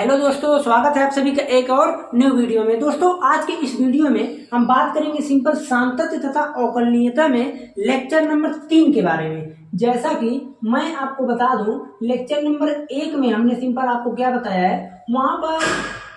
Hello दोस्तों, स्वागत है आप सभी का एक और न्यू वीडियो में। दोस्तों, आज के इस वीडियो में हम बात करेंगे सिंपल सामतत्य तथा अवकलनीयता में लेक्चर नंबर 3 के बारे में। जैसा कि मैं आपको बता दूं, लेक्चर नंबर 1 में हमने सिंपल आपको क्या बताया है, वहां पर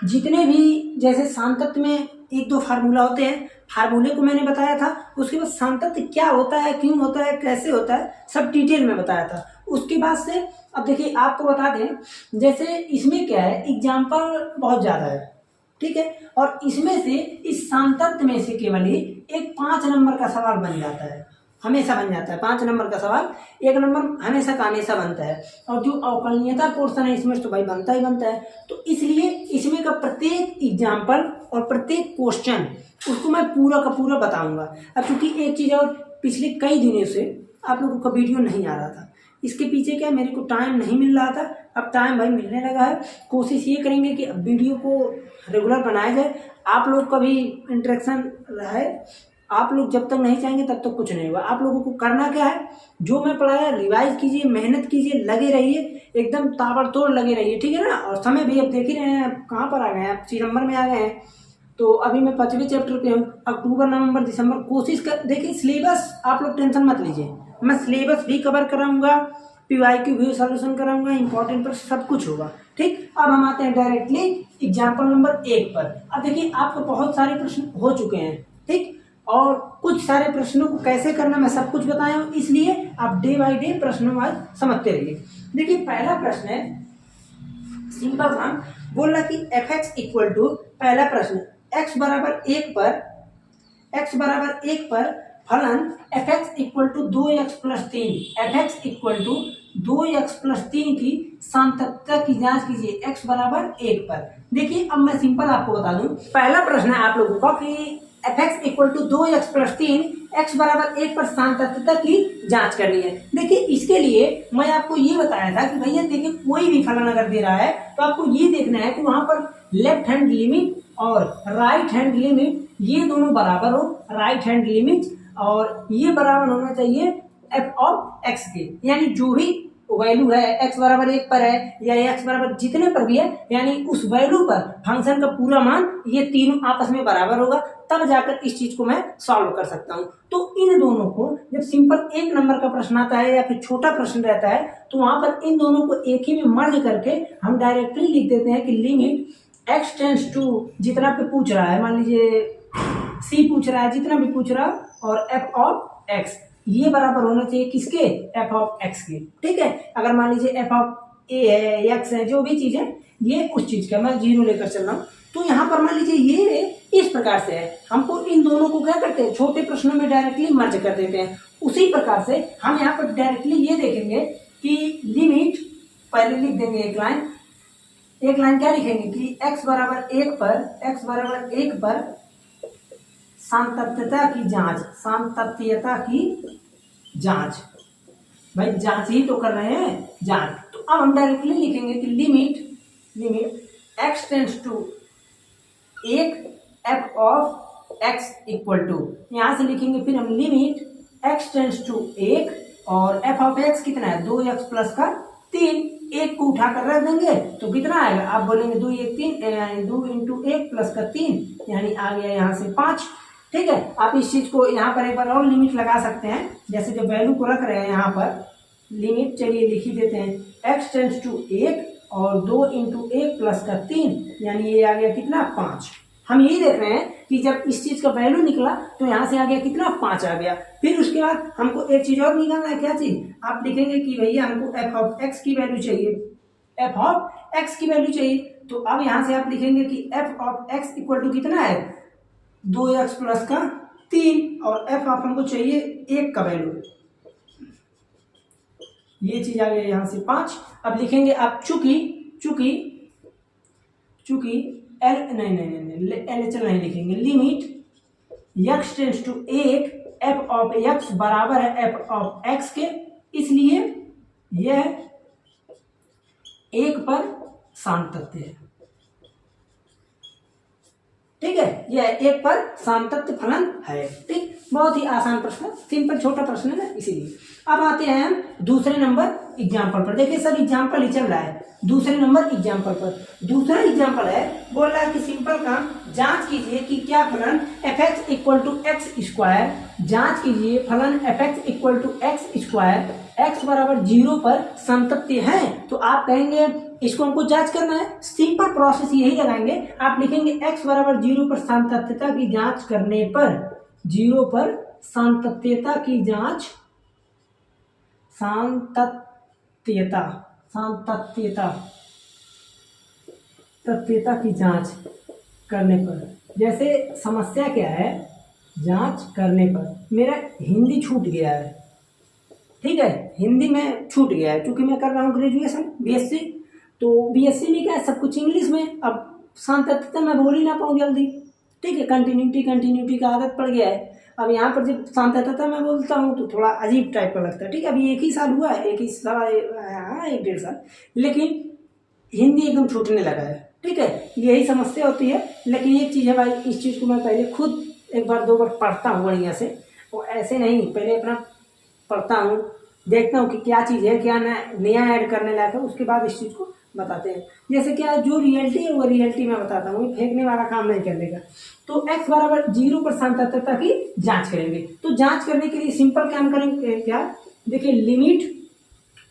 जितने भी जैसे सामतत्य में एक दो फार्मूला होते हैं, फार्मूले को मैंने बताया था। उसके बाद सामतत्य क्या होता है, क्यों होता है, कैसे होता है, सब डिटेल में बताया था। उसके बाद से अब देखिए आपको बता दें, जैसे इसमें क्या है, एग्जाम्पल बहुत ज्यादा है, ठीक है, और इसमें से इस सामतत्य में से केवल ही एक 5 नंबर का सवाल बन जाता है, हमेशा बन जाता है 5 नंबर का सवाल, 1 नंबर हमेशा का हमेशा बनता है। और जो अवकलनीयता पोर्शन है इसमें तो भाई बनता ही बनता है। तो इसलिए इसमें का प्रत्येक एग्जाम्पल और प्रत्येक क्वेश्चन उसको मैं पूरा का पूरा बताऊंगा। अब चूंकि एक चीज और, पिछले कई दिनों से आप लोगों का वीडियो नहीं आ रहा था, इसके पीछे क्या, मेरे को टाइम नहीं मिल रहा था। अब टाइम भाई मिलने लगा है। कोशिश ये करेंगे कि वीडियो को रेगुलर बनाया जाए, आप लोग का भी इंटरेक्शन रहे। आप लोग जब तक नहीं चाहेंगे तब तक कुछ नहीं होगा। आप लोगों को करना क्या है, जो मैं पढ़ाया रिवाइज कीजिए, मेहनत कीजिए, लगे रहिए, एकदम ताबड़तोड़ लगे रहिए, ठीक है ना। और समय भी अब देख ही रहे हैं, कहाँ पर आ गए हैं, आप सितंबर में आ गए हैं। तो अभी मैं 5वें चैप्टर पे हूँ। अक्टूबर, नवंबर, दिसंबर कोशिश कर, देखिए सिलेबस आप लोग टेंशन मत लीजिए, मैं सिलेबस भी कवर कराऊंगा, पीवाईक्यू भी सॉल्यूशन कराऊंगा, इंपॉर्टेंट पर सब कुछ होगा, ठीक। अब हम आते हैं डायरेक्टली एग्जाम्पल नंबर 1 पर। अब देखिए आपको बहुत सारे प्रश्न हो चुके हैं, ठीक, और कुछ सारे प्रश्नों को कैसे करना मैं सब कुछ बताया हूँ, इसलिए आप डे बाय डे प्रश्नों वाइज समझते रहिए। देखिए पहला प्रश्न है सिंपल सा, बोल रहा कि एफ एक्स इक्वल टू, पहला प्रश्न, x बराबर 1 पर फलन F x equal to 2x plus 3, F x equal to 2x plus 3 की सामतत्य की जांच कीजिए x बराबर 1 पर। देखिए अब मैं सिंपल आपको बता दूं, पहला प्रश्न है आप लोगों का कि F x equal to 2x plus 3 x बराबर 1 पर सामतत्य की जांच करनी है। देखिए इसके लिए मैं आपको ये बताया था कि भैया देखिए कोई भी फलन अगर दे रहा है तो आपको ये देखना है कि वहां पर लेफ्ट हैंड लिमिट और राइट हैंड लिमिट ये दोनों बराबर हो, राइट हैंड लिमिट और ये बराबर होना चाहिए एफ ऑफ एक्स के, यानी जो भी वैल्यू है x बराबर 1 पर है या x बराबर जितने पर भी है, यानी उस वैल्यू पर फंक्शन का पूरा मान ये तीनों आपस में बराबर होगा, तब जाकर इस चीज को मैं सॉल्व कर सकता हूं। तो इन दोनों को जब सिंपल 1 नंबर का प्रश्न आता है या फिर छोटा प्रश्न रहता है तो वहां पर इन दोनों को एक ही में मर्ज करके हम डायरेक्टली लिख देते हैं कि लिमिट x टेंड्स टू, जितना पे पूछ रहा है, मान लीजिए c पूछ रहा है, जितना भी पूछ रहा, और f ऑफ x ये बराबर होना चाहिए किसके, f ऑफ x के, ठीक है। अगर मान लीजिए f ऑफ a है, x है, जो भी चीज है ये उस चीज का, मैं 0 लेकर चल रहा हूँ, तो यहाँ पर मान लीजिए ये इस प्रकार से है। हमको इन दोनों को क्या करते हैं, छोटे प्रश्नों में डायरेक्टली मर्ज कर देते हैं। उसी प्रकार से हम यहाँ पर डायरेक्टली ये देखेंगे कि लिमिट, पहले लिख देंगे एक लाइन क्या लिखेंगे कि x बराबर 1 पर सामतत्यता की जांच, भाई जांच ही तो कर रहे हैं, जांच। तो अब हम डायरेक्टली लिखेंगे कि limit x tends to 1 f of x equal to, यहां से लिखेंगे फिर हम लिमिट x टेंड्स टू 1 और f ऑफ x कितना है 2x प्लस का 3, 1 को उठा कर रख देंगे तो कितना आएगा, आप बोलेंगे 2 1 3, यानी 2 इंटू 1 प्लस का 3, यानी आ गया यहाँ से 5, ठीक है। आप इस चीज को यहाँ पर एक बार और लिमिट लगा सकते हैं, जैसे जब वैल्यू को रख रहे हैं यहाँ पर लिमिट, चलिए लिख ही देते हैं x टेंड्स टू 1 और 2 इंटू 1 प्लस का 3, यानी ये आ गया कितना 5। हम यही देख रहे हैं कि जब इस चीज का वैल्यू निकला तो यहाँ से आ गया कितना 5 आ गया। फिर उसके बाद हमको एक चीज और निकालना है, क्या चीज, आप लिखेंगे कि भैया हमको f ऑफ x की वैल्यू चाहिए, f ऑफ x की वैल्यू चाहिए। तो अब यहाँ से आप लिखेंगे कि f of x equal to कितना है 2x प्लस का 3 और f ऑफ हमको चाहिए 1 का वैल्यू, ये चीज आ गया यहाँ से 5। अब लिखेंगे आप चूंकि एल नहीं लिखेंगे, limit x tends to 1 f of x बराबर है f ऑफ x के, इसलिए यह 1 पर सामतत्य है, ठीक है, यह 1 पर सामतत्य फलन है, ठीक। बहुत ही आसान प्रश्न, सिंपल छोटा प्रश्न है ना, इसीलिए। अब आते हैं हम दूसरे नंबर एग्जाम्पल पर। देखिए सर एग्जाम्पल ही चल रहा है, दूसरे नंबर एग्जाम्पल पर। दूसरा एग्जाम्पल है, बोल रहा है कि सिंपल काम जांच कीजिए कि क्या फलन F x equal to X square, जांच कीजिए फलन F x equal to X square X बराबर 0 पर संतत्य है। तो आप कहेंगे इसको हमको जांच करना है, सिंपल प्रोसेस यही लगाएंगे। आप लिखेंगे एक्स बराबर 0 पर सातत्यता की जांच करने पर, 0 पर सातत्यता की जांच, सातत्यता तथ्यता की जांच करने पर, जैसे समस्या क्या है, जांच करने पर। मेरा हिंदी छूट गया है, ठीक है, हिंदी में छूट गया है क्योंकि मैं कर रहा हूँ ग्रेजुएशन बीएससी, तो बीएससी में क्या है सब कुछ इंग्लिश में। अब सातत्यता मैं बोल ही ना पाऊँ जल्दी, ठीक है, कंटिन्यूटी का आदत पड़ गया है। अब यहाँ पर जब सातत्यता मैं बोलता हूँ तो थोड़ा अजीब टाइप का लगता है, ठीक है। अभी एक ही साल हुआ है, एक डेढ़ साल, लेकिन हिंदी एकदम छूटने लगा है, ठीक है, यही समस्या होती है। लेकिन एक चीज़ है भाई, इस चीज़ को मैं पहले खुद एक बार दो बार पढ़ता हूँ बढ़िया से, वो ऐसे नहीं, पहले अपना पढ़ता हूँ, देखता हूँ कि क्या चीज़ है, क्या नया ऐड करने लायक है, उसके बाद इस चीज़ को बताते हैं। जैसे क्या जो रियलिटी है वो रियलिटी मैं बताता हूँ, फेंकने वाला काम नहीं करने का। तो x बराबर 0 पर सातत्यता की जांच करेंगे। तो जांच करने के लिए सिंपल काम करेंगे क्या, देखिए लिमिट,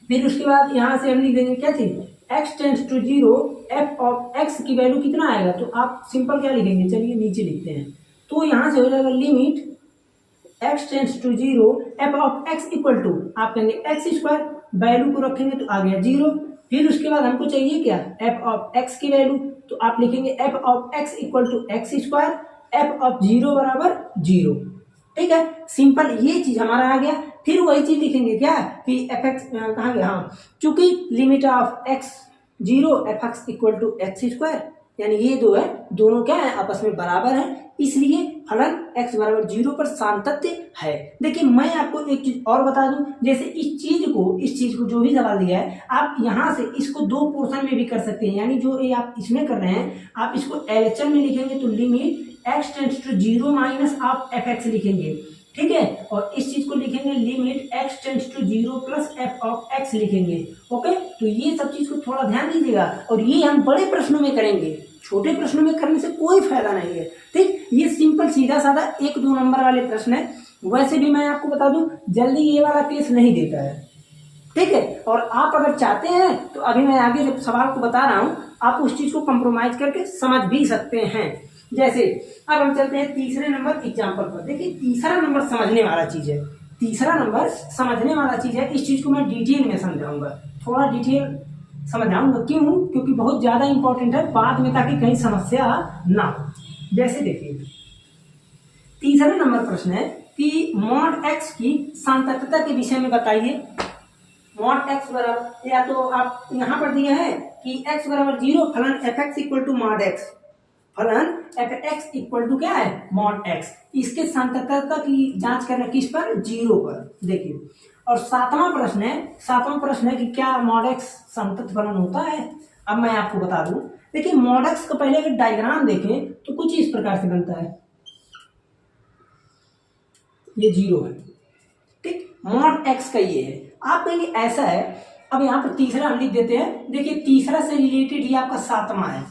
फिर उसके बाद यहाँ से हम लिख देंगे क्या चीज, x tends to 0 f of x की वैल्यू कितना आएगा, तो आप सिंपल क्या लिखेंगे, चलिए नीचे लिखते हैं। तो यहाँ से हो जाएगा limit x tends to 0 f of x equal to, आप कहेंगे x स्क्वायर, वैल्यू को रखेंगे तो आ गया 0। फिर उसके बाद हमको चाहिए क्या, f ऑफ x की वैल्यू, तो आप लिखेंगे f of x equal to X square, f of 0 बराबर 0, ठीक है, सिंपल ये चीज हमारा आ गया। फिर वही चीज लिखेंगे क्या कि एफ एक्स कहाँ गया, हाँ, चूंकि limit of x 0 F x equal to X square, यानी ये दो है, दोनों क्या है आपस में बराबर है, इसलिए फलन x बराबर 0 पर सातत्य है। देखिए मैं आपको एक चीज और बता दूं, जैसे इस चीज को जो भी सवाल दिया है, आप यहाँ से इसको दो पोर्शन में भी कर सकते हैं, यानी जो ये आप इसमें कर रहे हैं, आप इसको एलएचएम में लिखेंगे तो limit x tends to 0 minus आप एफ एक्स लिखेंगे, ठीक है, और इस चीज को लिखेंगे limit x tends to 0 plus f of x लिखेंगे। ओके, तो ये सब चीज को थोड़ा ध्यान दीजिएगा, और ये हम बड़े प्रश्नों में करेंगे, छोटे प्रश्नों में करने से कोई फायदा नहीं है, ठीक। ये सिंपल सीधा साधा 1-2 नंबर वाले प्रश्न है। वैसे भी मैं आपको बता दूं जल्दी ये वाला केस नहीं देता है, ठीक है, और आप अगर चाहते हैं तो अभी मैं आगे जब सवाल को बता रहा हूं आप उस चीज को कंप्रोमाइज करके समझ भी सकते हैं। जैसे अब हम चलते हैं तीसरे नंबर एग्जाम्पल पर। देखिए तीसरा नंबर समझने वाला चीज है, तीसरा नंबर समझने वाला चीज है, इस चीज को मैं डिटेल में समझाऊंगा, थोड़ा डिटेल समझाऊंगा, क्यों, क्योंकि बहुत ज्यादा इंपॉर्टेंट है बाद में, ताकि कहीं समस्या ना हो। जैसे देखिए तीसरा नंबर प्रश्न है कि मॉड x की सातत्यता के विषय में बताइए। मॉड x बराबर, या तो आप यहाँ पर दिया है कि x बराबर 0 फलन F x equal to mod x, फलन एफ एक्स इक्वल टू क्या है मॉड x, इसके सातत्यता की जांच करना किस पर, 0 पर। देखिए और सातवां प्रश्न है कि क्या मॉड x संतत फलन होता है। अब मैं आपको बता दूं, देखिए मॉड x का पहले अगर डायग्राम देखें तो कुछ इस प्रकार से बनता है, ये 0 है, ठीक, मॉड x का ये है, आप कहेंगे ऐसा है। अब यहाँ पर तीसरा हम लिख देते हैं, देखिए तीसरा से रिलेटेड ये आपका सातवां है,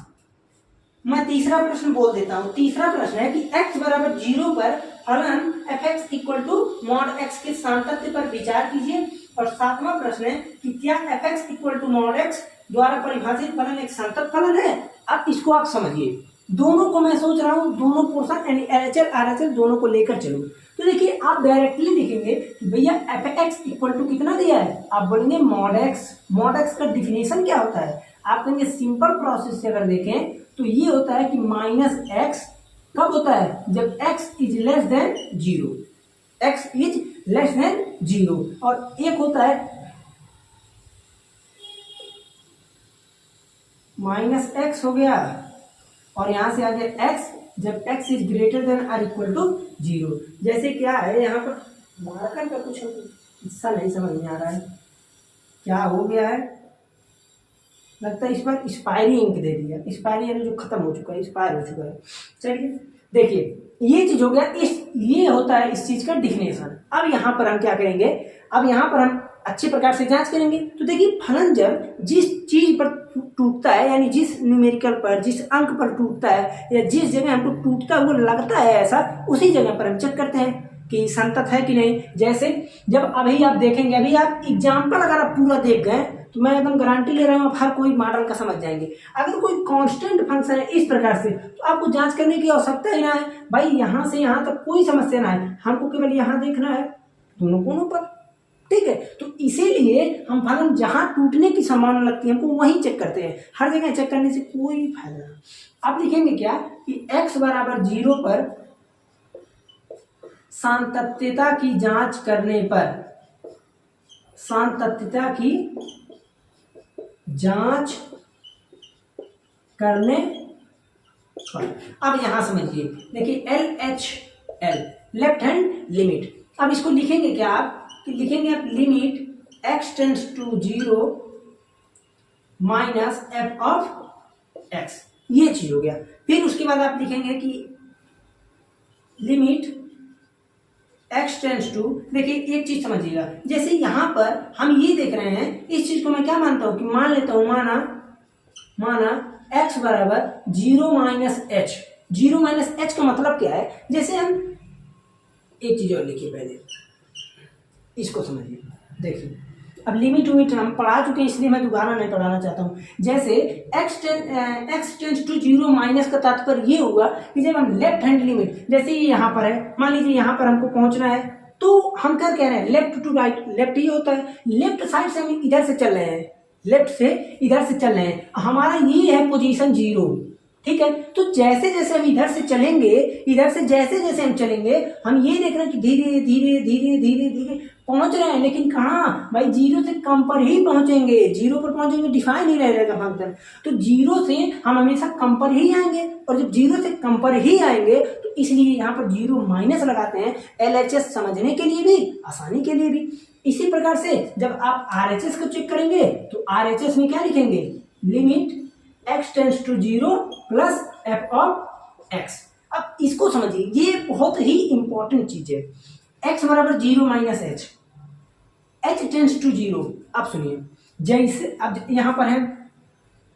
मैं तीसरा प्रश्न बोल देता हूं। तीसरा प्रश्न है कि x बराबर 0 पर फलन F x equal to mod x के सातत्य पर विचार कीजिए। और सातवां प्रश्न है कि क्या f x equal to mod x द्वारा परिभाषित फलन एक संतत फलन है। अब इसको आप समझिए, दोनों को मैं सोच रहा हूं दोनों पोर्शन यानी एलएचएल आरएचएल दोनों को लेकर चलो। तो देखिए आप डायरेक्टली लिखेंगे कि भैया एफ एक्स इक्वल टू कितना दिया है, आप बोलेंगे मॉड x। मॉड x का डिफिनेशन क्या होता है, आप कहेंगे सिंपल प्रोसेस से अगर देखें तो ये होता है कि माइनस x कब होता है, जब x is less than 0, x is less than 0, और एक होता है माइनस x हो गया, और यहां से आ गया x जब x is greater than or equal to 0। जैसे क्या है यहाँ पर मार्कर का कुछ हिस्सा नहीं समझ में आ रहा है, क्या हो गया है, लगता है इस बार एक्सपायरी इंक दे दिया, एक्सपायरी यानी जो खत्म हो चुका है, एक्सपायर हो चुका है। चलिए देखिए ये चीज हो गया, ये होता है इस चीज का डिफिनेशन। अब यहाँ पर हम क्या करेंगे, अब यहाँ पर हम अच्छे प्रकार से जांच करेंगे। तो देखिए फलन जब जिस चीज पर टूटता है, यानी जिस न्यूमेरिकल पर, जिस अंक पर टूटता है, या जिस जगह हमको टूटता हुआ लगता है ऐसा, उसी जगह पर हम चेक करते हैं कि संतत है कि नहीं। जैसे जब अभी आप देखेंगे, अभी आप एग्जाम्पल अगर आप पूरा देख गए तो मैं एकदम गारंटी ले रहा हूँ आप हर कोई मॉडल का समझ जाएंगे। अगर कोई कांस्टेंट फंक्शन है इस प्रकार से, तो आपको जांच करने की आवश्यकता ही ना है भाई, यहाँ से यहाँ तक कोई समस्या ना है, हमको केवल यहाँ देखना है दोनों कोनों पर, ठीक है। तो इसीलिए हम फलन जहां टूटने की संभावना लगती है हमको वहीं चेक करते हैं, हर जगह चेक करने से कोई फायदा नहीं। आप लिखेंगे क्या कि x बराबर 0 पर सातत्यता की जांच करने पर, सातत्यता की जांच करने पर, अब यहां समझिए, देखिए LHL लेफ्ट हैंड लिमिट। अब इसको लिखेंगे क्या आप, कि लिखेंगे आप limit x tends to 0 minus f of x, ये चीज हो गया। फिर उसके बाद आप लिखेंगे कि लिमिट x टेंड्स टू, देखिए एक चीज समझिएगा, जैसे यहां पर हम ये देख रहे हैं, इस चीज को मैं क्या मानता हूं कि मान लेता हूं, माना x बराबर 0 माइनस h। 0 माइनस h का मतलब क्या है, जैसे हम एक चीज और लिखिए, पहले इसको समझिए। देखिए अब लिमिट विमिट हम पढ़ा चुके हैं, इसलिए मैं दोबारा नहीं पढ़ाना चाहता हूँ। जैसे x टेंड्स टू 0 माइनस का तात्पर्य ये हुआ कि जब हम लेफ्ट हैंड लिमिट, जैसे ये यहाँ पर है, मान लीजिए यहाँ पर हमको पहुंचना है, तो हम क्या कह रहे हैं, लेफ्ट टू राइट, लेफ्ट ये होता है, लेफ्ट साइड से हम इधर से चल रहे हैं, लेफ्ट से इधर से चल रहे हैं, हमारा ये है पोजीशन 0, ठीक है। तो जैसे जैसे हम इधर से चलेंगे, इधर से जैसे जैसे हम चलेंगे, हम ये देख रहे हैं कि धीरे धीरे धीरे धीरे धीरे पहुंच रहे हैं, लेकिन कहाँ भाई, 0 से कम पर ही पहुंचेंगे, 0 पर पहुंचेंगे डिफाइन ही रहेगा फंक्शन। तो 0 से हम हमेशा कम पर ही आएंगे, और जब 0 से कम पर ही आएंगे तो इसलिए यहाँ पर 0 माइनस लगाते हैं, LHS समझने के लिए भी, आसानी के लिए भी। इसी प्रकार से जब आप RHS को चेक करेंगे तो RHS में क्या लिखेंगे, limit x tends to 0 plus f of x। अब इसको समझिए, ये बहुत ही इंपॉर्टेंट चीज है। x बराबर 0 माइनस h टेंड्स टू 0। अब सुनिए, जैसे अब यहाँ पर है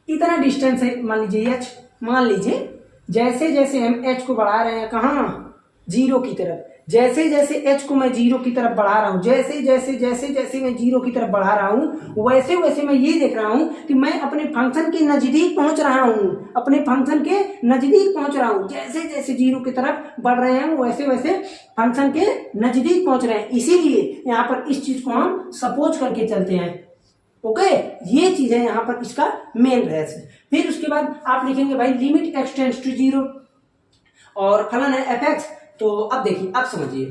इतना डिस्टेंस है, मान लीजिए h, मान लीजिए जैसे जैसे हम h को बढ़ा रहे हैं, कहाँ, 0 की तरफ, जैसे जैसे h को मैं 0 की तरफ बढ़ा रहा हूँ, जैसे जैसे जैसे जैसे मैं 0 की तरफ बढ़ा रहा हूँ, वैसे वैसे मैं ये देख रहा हूँ कि मैं अपने फंक्शन के नजदीक पहुंच रहा हूँ, अपने फंक्शन के नजदीक पहुंच रहा हूँ। जैसे जैसे 0 की तरफ बढ़ रहे हैं वैसे वैसे फंक्शन के नजदीक पहुंच रहे हैं, इसीलिए यहाँ पर इस चीज को हम सपोज करके चलते हैं। ओके, ये चीज है यहाँ पर इसका मेन रहस्य। फिर उसके बाद आप लिखेंगे भाई लिमिट x टेंड्स टू 0 और फलन है fx। तो अब देखिए, अब समझिए,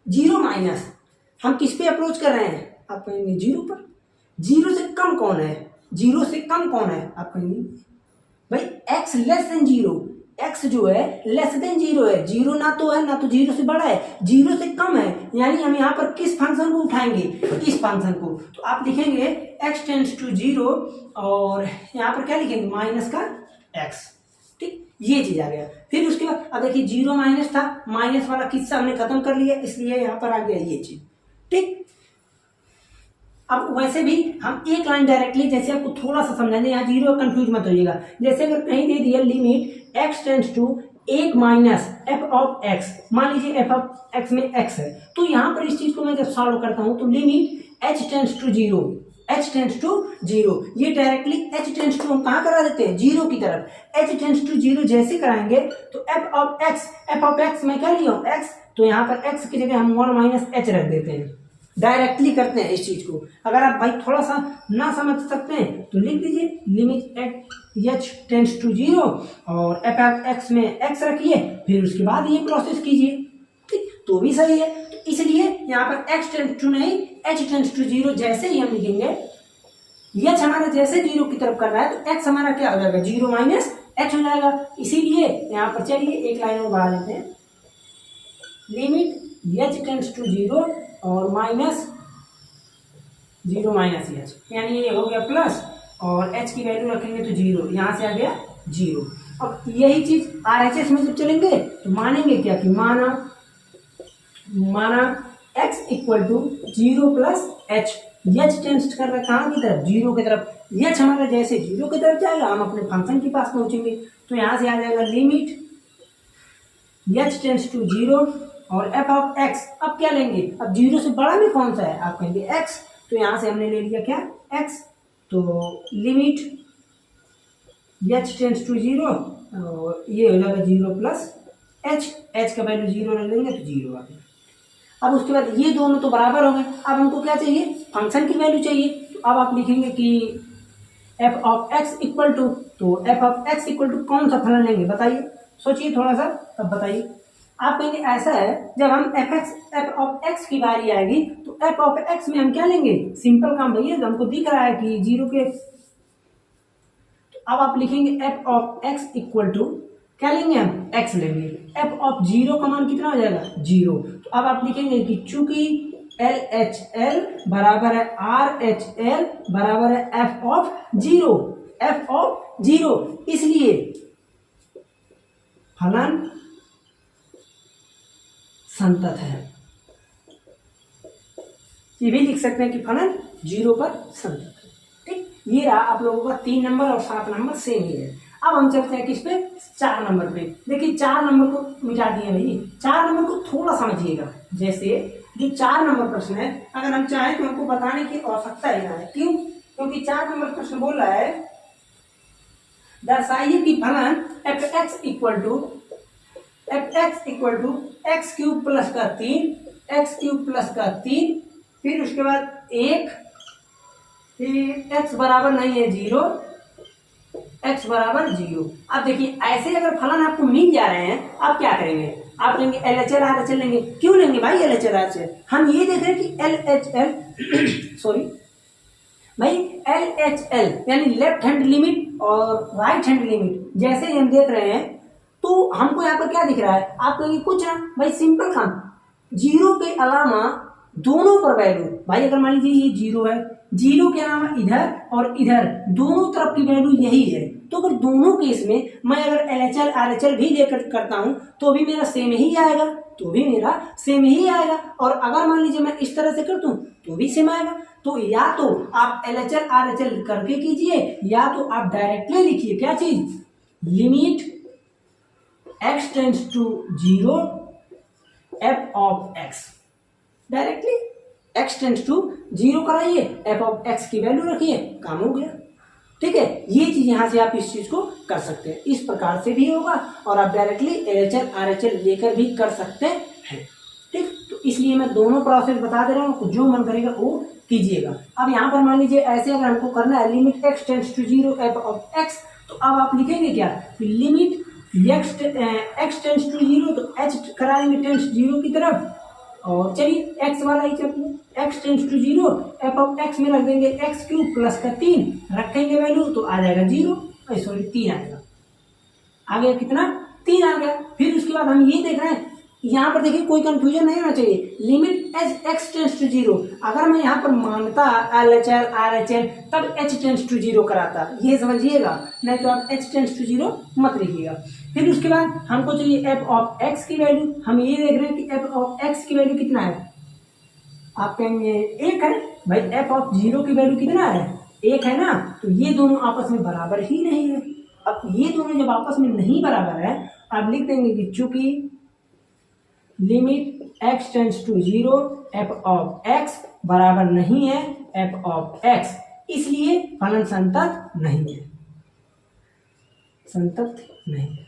0 माइनस हम किस पे अप्रोच कर रहे हैं, आप कहेंगे 0 पर। 0 से कम कौन है, 0 से कम कौन है, आप कहेंगे भाई x लेस देन 0, x जो है लेस देन 0 है, 0 ना तो है ना तो 0 से बड़ा है, 0 से कम है, यानी हम यहाँ पर किस फंक्शन को उठाएंगे, इस फंक्शन को। तो आप लिखेंगे x टेंड्स टू 0 और यहाँ पर क्या लिखेंगे, माइनस का x, ठीक, ये चीज आ गया। फिर उसके बाद अब देखिए 0 माइनस था, माइनस वाला किस्सा हमने खत्म कर लिया, इसलिए यहाँ पर आ गया ये चीज, ठीक। अब वैसे भी हम एक लाइन डायरेक्टली, जैसे आपको थोड़ा सा समझाने, यहाँ 0 कंफ्यूज मत होइएगा। जैसे अगर कहीं दे दिया limit x tends to 1 minus f of x, मान लीजिए f ऑफ x में x है, तो यहाँ पर इस चीज को मैं जब सॉल्व करता हूँ तो limit h tends to 0, h tends to 0, ये डायरेक्टली h टेंड्स टू हम कहाँ करा देते हैं, 0 की तरफ। h टेंड्स टू 0 जैसे कराएंगे तो f ऑफ x मैं क्या लिया हूँ, x, तो यहाँ पर x की जगह हम 1 माइनस h रख देते हैं, डायरेक्टली करते हैं इस चीज को। अगर आप भाई थोड़ा सा ना समझ सकते हैं तो लिख दीजिए लिमिट h टेंड्स टू 0 और f ऑफ x में x रखिए, फिर उसके बाद ये प्रोसेस कीजिए, ठीक, तो भी सही है। तो इसलिए यहाँ पर x टेंड्स टू नहीं, h टेंड्स टू 0 जैसे ही हम लिखेंगे, h हमारा जैसे 0 की तरफ कर रहा है तो x हमारा क्या हो जाएगा, 0 माइनस h हो जाएगा। इसीलिए यहाँ पर चलिए एक लाइन और बढ़ा लेते हैं, लिमिट h टेंड्स टू 0 और माइनस 0 माइनस h, यानी ये हो गया प्लस, और h की वैल्यू रखेंगे तो 0, यहाँ से आ गया 0। अब यही चीज RHS में जब चलेंगे तो मानेंगे क्या कि माना x equal to 0 plus h. H tends कर रहा है कहाँ की तरफ, 0 की तरफ। एच हमारा जैसे 0 की तरफ जाएगा हम अपने फंक्शन के पास पहुंचेंगे, तो यहाँ से आ जाएगा लिमिट एच टेंस टू 0 और एफ ऑफ एक्स। अब क्या लेंगे, अब 0 से बड़ा में कौन सा है, आप कहेंगे x, तो यहाँ से हमने ले लिया क्या x, तो लिमिट एच टेंस टू 0 और ये हो जाएगा 0 प्लस एच। एच का वैल्यू 0 रख देंगे तो 0 आ गया। अब उसके बाद ये दोनों तो बराबर हो गए, अब हमको क्या चाहिए, फंक्शन की वैल्यू चाहिए। तो अब आप लिखेंगे कि f of x equal to, तो f of x equal to कौन सा फलन लेंगे बताइए, सोचिए थोड़ा सा तब बताइए। आप कहेंगे ऐसा है, जब हम एफ ऑफ एक्स की बारी आएगी तो एफ ऑफ एक्स में हम क्या लेंगे, सिंपल काम भैया, हमको दिख रहा है कि 0 के, तो अब आप लिखेंगे f of x equal to क्या लेंगे हम, एक्स लेंगे। एफ ऑफ 0 का मान कितना हो जाएगा 0, तो अब आप लिखेंगे कि चूंकि एल एच एल बराबर है आर एच एल बराबर है एफ ऑफ 0, एफ ऑफ 0, इसलिए फलन संतत है। ये भी लिख सकते हैं कि फलन 0 पर संतत है। ठीक, ये रहा आप लोगों का 3 नंबर और 7 नंबर सेम ही है। अब हम चलते हैं किस पे, 4 नंबर पे। देखिए 4 नंबर को मिटा दिए भाई, 4 नंबर को थोड़ा समझिएगा। जैसे जो 4 नंबर प्रश्न है, अगर हम चाहें तो हमको बताने की आवश्यकता ही ना है। क्यों, क्योंकि 4 नंबर प्रश्न बोल रहा है दर्शाइए कि फलन F x equal to x cube plus का 3, एक्स क्यूब प्लस का 3, फिर उसके बाद 1, फिर एक्स बराबर नहीं है 0, एक्स बराबर 0। अब देखिए ऐसे अगर फलन आपको मिल जा रहे हैं, आप क्या करेंगे, आप लेंगे LHL RHL लेंगे। क्यों लेंगे भाई LHL RHL, हम ये देख रहे हैं कि LHL सॉरी भाई LHL यानी लेफ्ट हैंड लिमिट और राइट हैंड लिमिट जैसे ही हम देख रहे हैं, तो हमको यहाँ पर क्या दिख रहा है, आप कहेंगे कुछ ना भाई, सिंपल काम, 0 के अलावा दोनों पर वैल्यू, भाई अगर मान लीजिए ये 0 है, 0 के अलावा इधर और इधर दोनों तरफ की वैल्यू यही है, तो अगर दोनों केस में मैं अगर LHL RHL भी लेकर करता हूं तो भी मेरा सेम ही आएगा, और अगर मान लीजिए मैं इस तरह से कर दूं तो भी सेम आएगा। तो या तो आप LHL RHL करके कीजिए, या तो आप डायरेक्टली लिखिए क्या चीज, limit x tends to 0 f of x, directly x tends to 0 कराइए, एफ ऑफ एक्स की वैल्यू रखिए, काम हो गया। ठीक है, ये चीज यहां से आप इस चीज को कर सकते हैं, इस प्रकार से भी होगा और आप डायरेक्टली LHL RHL लेकर भी कर सकते हैं। ठीक, तो इसलिए मैं दोनों प्रोसेस बता दे रहा हूँ, जो मन करेगा वो कीजिएगा। अब यहाँ पर मान लीजिए ऐसे अगर हमको करना है limit x tends to 0 f of x, तो अब आप लिखेंगे क्या, लिमिट x टेंड्स टू 0, तो h कराएंगे टेंड्स 0 की तरफ, और चलिए x वाला ही चलिए, x tends to 0 f of x में रख देंगे एक्स क्यूब प्लस का 3, रखेंगे वैल्यू तो आ जाएगा 0, सॉरी 3 आएगा, आ गया कितना, 3 आ गया। फिर उसके बाद हम ये देख रहे हैं, यहाँ पर देखिए कोई कंफ्यूजन नहीं होना चाहिए, लिमिट x टेंड्स टू 0, अगर मैं यहाँ पर मानता LHL RHL तब h टेंड्स टू 0 कराता, ये समझिएगा, नहीं तो आप h टेंड्स टू 0 मत लिखिएगा। फिर उसके बाद हमको चाहिए एफ ऑफ एक्स की वैल्यू, हम ये देख रहे हैं कि एफ ऑफ एक्स की वैल्यू कितना है, आप कहेंगे 1 है, भाई एफ ऑफ 0 की वैल्यू कितना है, 1 है ना, तो ये दोनों आपस में बराबर ही नहीं है। अब ये दोनों जब आपस में नहीं बराबर है, आप लिख देंगे कि चूंकि limit x tends to 0 f of x बराबर नहीं है एफ ऑफ एक्स, इसलिए फलन संतत नहीं है, संतत नहीं है।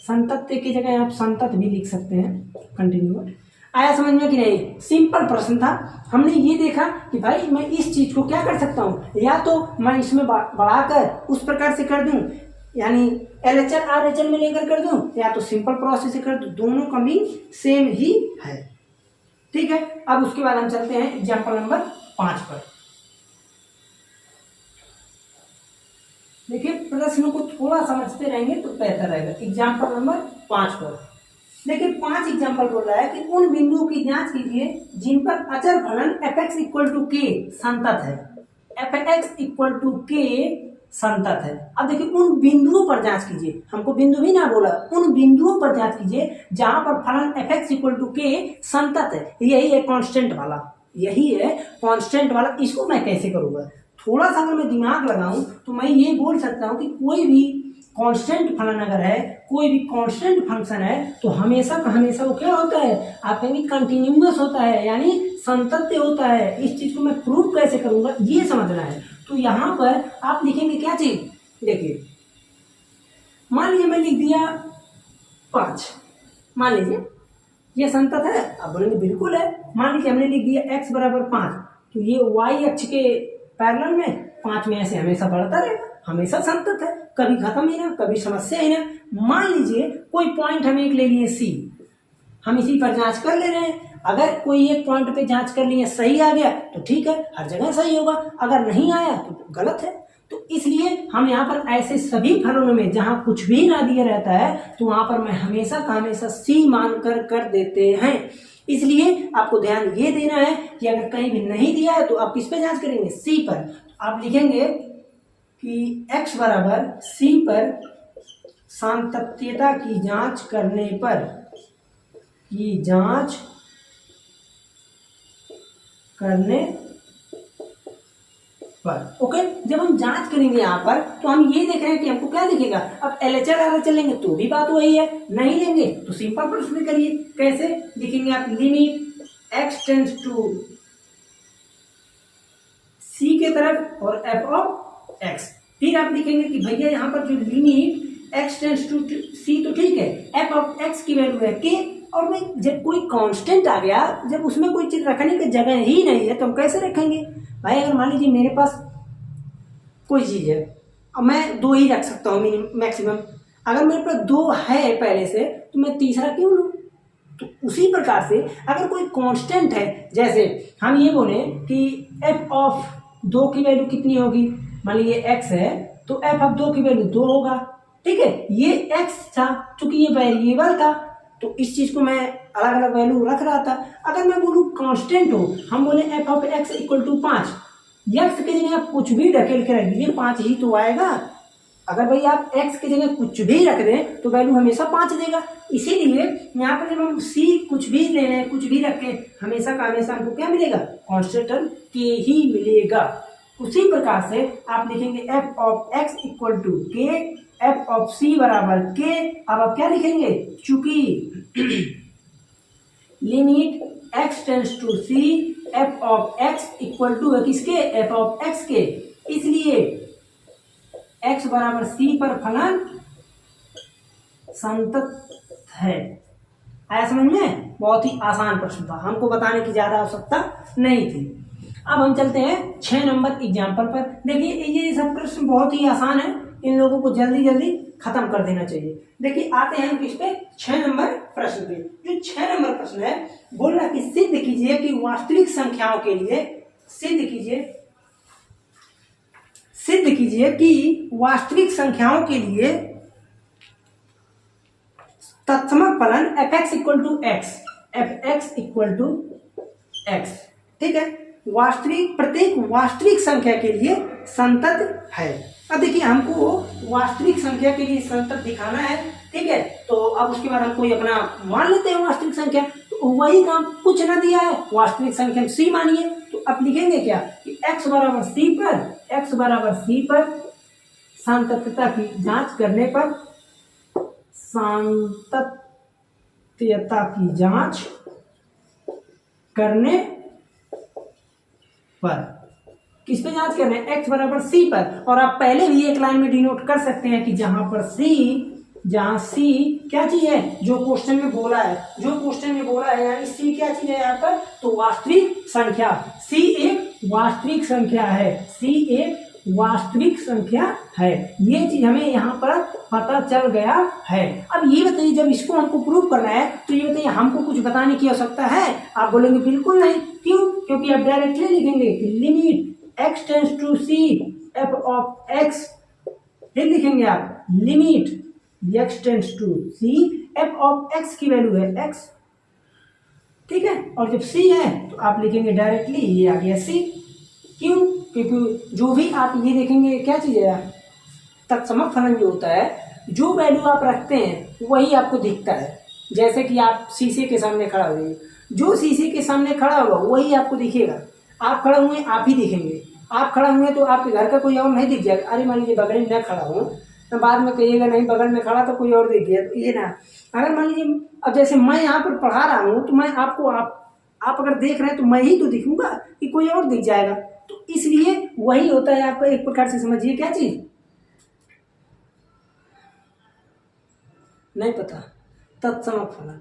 संतत की जगह आप संतत भी लिख सकते हैं। कंटिन्यू, आया समझ में कि नहीं, सिंपल प्रश्न था। हमने ये देखा कि भाई मैं इस चीज को क्या कर सकता हूँ, या तो मैं इसमें बढ़ाकर उस प्रकार से कर दूं, यानी LHL RHL में लेकर कर दूं, या तो सिंपल प्रोसेस से कर दूं, दोनों का मीन सेम ही है। ठीक है, अब उसके बाद हम चलते हैं एग्जाम्पल नंबर 5 पर। देखिए प्रश्न को थोड़ा समझते रहेंगे तो बेहतर रहेगा। एग्जाम्पल नंबर 5 पर देखिए 5 एग्जाम्पल बोल रहा है कि उन बिंदुओं की जांच कीजिए जिन पर अचर फलन f(x) इक्वल टू k संतत है। f(x) इक्वल टू k संतत है। अब देखिए उन बिंदुओं पर जांच कीजिए, हमको बिंदु भी ना बोला, उन बिंदुओं पर जांच कीजिए जहां पर फलन f(x = k) संतत है। यही है कांस्टेंट वाला, यही है कांस्टेंट वाला। इसको मैं कैसे करूंगा, थोड़ा सा अगर मैं दिमाग लगाऊं तो मैं ये बोल सकता हूं कि कोई भी कांस्टेंट फलन अगर है, कोई भी कांस्टेंट फंक्शन है तो हमेशा का हमेशा वो क्या होता है, आप कहेंगे कंटिन्यूअस होता है, यानी संतत होता है। इस चीज को मैं प्रूव कैसे करूंगा ये समझना है। तो यहाँ पर आप लिखेंगे क्या चीज, देखिए मान लीजिए मैं लिख दिया 5, मान लीजिए ये संतत है। आप बोलेंगे बिल्कुल है। मान लीजिए हमने लिख दिया x = 5, तो ये y अक्ष के पैरेलल में 5 में ऐसे हमेशा बढ़ता रहेगा, हमेशा संतत है, कभी खत्म ही ना, कभी समस्या ही ना। मान लीजिए कोई पॉइंट हम एक ले लिए C, हम इसी पर जांच कर ले रहे हैं। अगर कोई एक पॉइंट पे जांच कर लिए सही आ गया तो ठीक है, हर जगह सही होगा, अगर नहीं आया तो गलत है। तो इसलिए हम यहाँ पर ऐसे सभी फलनों में जहां कुछ भी ना दिया रहता है तो वहां पर मैं हमेशा का हमेशा C मानकर कर देते हैं। इसलिए आपको ध्यान ये देना है कि अगर कहीं भी नहीं दिया है तो आप किस पे जांच करेंगे, C पर। आप लिखेंगे कि x = C पर सातत्यता की जांच करने पर, की जांच करने पर, ओके। जब हम जांच करेंगे यहाँ पर तो हम ये देख रहे हैं कि हमको क्या दिखेगा। अब LHR RHR लेंगे तो भी बात वही है, नहीं लेंगे तो सिंपल प्रश्न करिए। कैसे लिखेंगे आप, limit x tends to C के तरफ और f(x), फिर आप लिखेंगे कि भैया यहाँ पर जो limit x tends to C तो ठीक है, f(x) की वैल्यू है k, और मैं जब कोई कांस्टेंट आ गया, जब उसमें कोई चीज रखने की जगह ही नहीं है तो हम कैसे रखेंगे भाई। अगर मान लीजिए मेरे पास कोई चीज है, अब मैं 2 ही रख सकता हूँ मैक्सिमम, अगर मेरे पास 2 है पहले से तो मैं तीसरा क्यों लूँ। तो उसी प्रकार से अगर कोई कांस्टेंट है, जैसे हम ये बोले कि f(2) की वैल्यू कितनी होगी, मान लीजिए x है तो f(2) की वैल्यू 2 होगा, ठीक है। ये x था, चूंकि ये वेरिएबल था तो इस चीज को मैं अलग अलग वैल्यू रख रहा था। अगर मैं बोलूँ कांस्टेंट हो, हम बोले f(x = 5), x की जगह आप कुछ भी ढकेल के रख दीजिए 5 ही तो आएगा। अगर भाई आप x की जगह कुछ भी रख दें तो वैल्यू हमेशा 5 देगा। इसीलिए यहाँ पर जब हम C कुछ भी ले लें, कुछ भी रखें, हमेशा का हमेशा हमको क्या मिलेगा, कांस्टेंट k ही मिलेगा। उसी प्रकार से आप लिखेंगे f(x = k), f(c) = k। अब आप क्या लिखेंगे, चूंकि limit x tends to C, f(x) = किसके, f(x) के, इसलिए x = C पर फलन संतत है। आया समझ में, बहुत ही आसान प्रश्न था, हमको बताने की ज्यादा आवश्यकता नहीं थी। अब हम चलते हैं 6 नंबर एग्जाम्पल पर। देखिए ये सब प्रश्न बहुत ही आसान है, इन लोगों को जल्दी जल्दी खत्म कर देना चाहिए। देखिए आते हैं किस पे, 6 नंबर प्रश्न पे। जो 6 नंबर प्रश्न है, बोल रहा है कि सिद्ध कीजिए कि वास्तविक संख्याओं के लिए, सिद्ध कीजिए कि वास्तविक संख्याओं के लिए तत्समक फलन f(x) = x, f(x) = x, ठीक है। वास्तविक, प्रत्येक वास्तविक संख्या के लिए संतत है। अब देखिए हमको वास्तविक संख्या के लिए संतत दिखाना है, ठीक है। तो अब उसके बाद हम कोई अपना मान लेते हैं वास्तविक संख्या, तो वही काम, कुछ ना दिया है, वास्तविक संख्या C मानिए। तो अब लिखेंगे क्या कि x = C पर संततता की जांच करने पर, सातत्यता की जांच करने पर, किस पे जांच करना है, x = C पर। और आप पहले भी एक लाइन में डिनोट कर सकते हैं कि जहां C क्या चीज है, जो क्वेश्चन में बोला है, यानी C क्या चीज है यहाँ पर, तो वास्तविक संख्या। C एक वास्तविक संख्या है, ये चीज हमें यहाँ पर पता चल गया है। अब ये बताइए, जब इसको हमको प्रूव करना है तो ये बताइए हमको कुछ बताने की आवश्यकता है। आप बोलेंगे बिल्कुल नहीं, क्यों, क्योंकि आप डायरेक्टली लिखेंगे कि limit x tends to C, f(x), फिर लिखेंगे आप limit x tends to C, f(x) की वैल्यू है x, ठीक है। और जब C है तो आप लिखेंगे डायरेक्टली ये आ गया C। क्यों, क्योंकि जो भी आप ये देखेंगे क्या चीज है, तत्समक फलन जो होता है, जो वैल्यू आप रखते हैं वही आपको दिखता है। जैसे कि आप शीशे के सामने खड़ा हुए, जो शीशे के सामने खड़ा होगा वही आपको दिखेगा। आप खड़ा हुए आप ही दिखेंगे, आप खड़ा हुए तो आपके घर का कोई और नहीं दिख जाएगा। अरे मान लीजिए बगल में न खड़ा हो तो बाद में कहिएगा नहीं बगल में खड़ा तो कोई और दिख गया, तो ये ना। अगर मान लीजिए अब जैसे मैं यहाँ पर पढ़ा रहा हूँ तो मैं आपको आप अगर देख रहे हैं तो मैं ही तो दिखूंगा कि कोई और दिख जाएगा। तो इसलिए वही होता है, आपको एक प्रकार से समझिए क्या चीज नहीं पता, तत्समक फलन।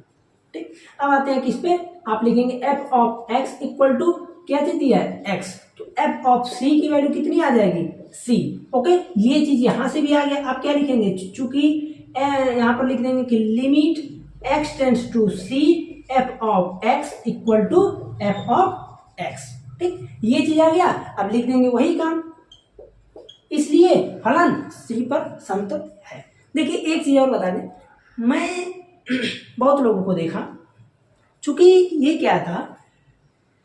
ठीक, अब आते हैं किस पे, आप लिखेंगे f of x equal to क्या चीज दिया है एक्स, तो एफ ऑफ सी की वैल्यू कितनी आ जाएगी सी। ओके, ये चीज यहां से भी आ गया। आप क्या लिखेंगे, चूंकि यहां पर लिख देंगे कि limit x tends to c f of x equal to f of x. ठीक, ये चीज आ गया। अब लिख देंगे वही काम, इसलिए फलन सी पर संतत है। देखिए एक चीज और बता दें, मैं बहुत लोगों को देखा, चूंकि ये क्या था,